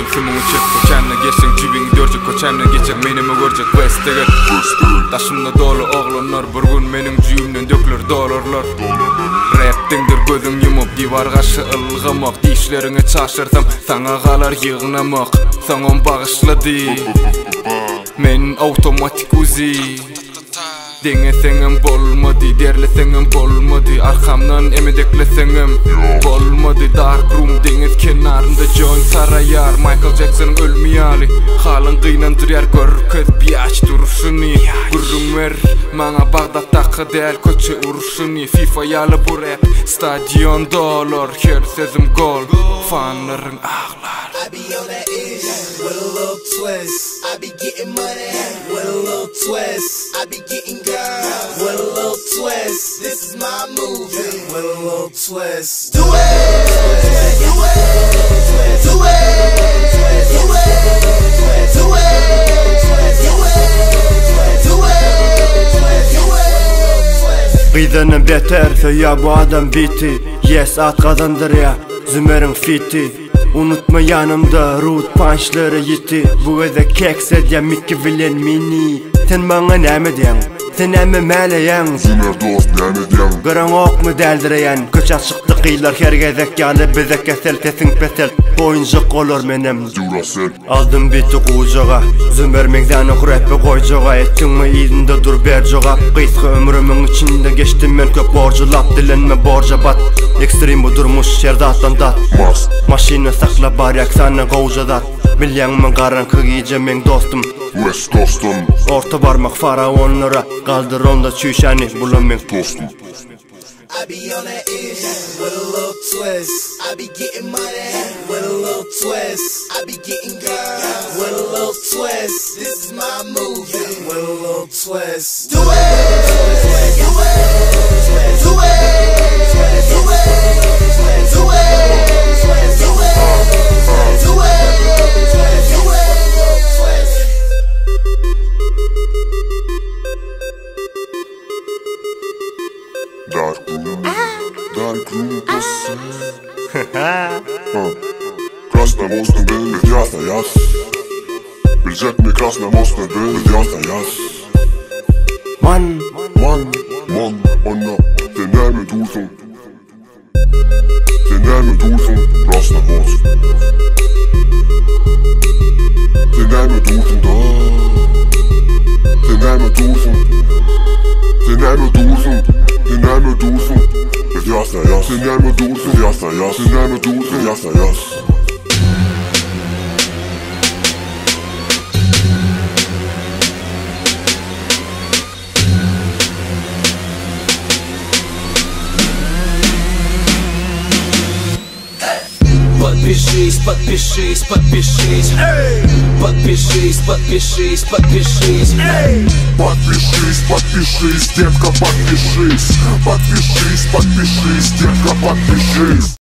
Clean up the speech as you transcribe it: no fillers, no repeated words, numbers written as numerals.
Koçum sümüğü çek koçanla geçsin cübin dörcek koçanla geçecek menimi görcek vestege Taşımda dolu oğlanlar bir gün menin cüyümden dökülür dolarlar Raptindir gözüm yumup divar qaşı ılgamak Dişlerini çaşırsam sana qalar yığınamak Sana bağışladı Men otomatik uzi Dengesengim bolmadı, derlesengim bolmadı Arkamdan emedeklesengim bolmadı Dark room deniz kenarında joint sarayar Michael Jackson'ın ölmeyali Halın kıynandır yer gör köz biyaç duruşunu Gurrun ver Mana Bağdat'taki del köçü uruşunu FIFA yalı bu rap Stadion dolar Her sözüm gol Fanların ağlar I be on that ish with a little twist. I be getting money with a little twist. I be getting girls with a little twist. This is my movie with a little twist. Do it, do it, do it, do it, do it. Gıydanın beter ya bu adam biti Yes at kazandır ya Zümer'in fiti Unutma yanımda root punchları yiti Bu gıda kekse diye Mickey Villen mini Sen bana ne diyen Sen emme meleyen Zümer dost ne diyen Kıran ok mu deldireyen Köç açıktı kıylar her gezek yani bize kesel tesin pesel Oyuncak olur menem Duracell Aldım biti kucağa Zümer mekzanı kureppi koycağa Ettin mi izinde dur bercağa Kıyskı ömrümün içinde geçtim ben köp borculap Dilenme borca bat Ekstrem bu durmuş şerdattan dat Maşini sakla baryak sana kocadat Milyanımın karanlık giyce men dostum West Coast'un Orta parmak faraonlara Kaldır onda çüşeni bulan men dostum I be on that ish with a little twist. I be getting money with a little twist. I be getting girls with a little twist. This is my movie with a little twist. Do it, do it, do it, do it, do it, do Dark room pussy Krasna mostin byl, bet jasna jas Bilžet mi krasna mostin byl, bet jasna jas Man, Anna Den nærme dusen Den nærme dusen Krasna most Den nærme dusen da Den nærme dusen Den nærme dusen Den nærme dusen Bet jasna jas Den nærme dusen Bet jasna jas Den nærme dusen Bet jasna jas Подпишись, подпишись, подпишись. Подпишись, подпишись, подпишись. Подпишись, подпишись, детка, подпишись. Подпишись, подпишись, детка, подпишись.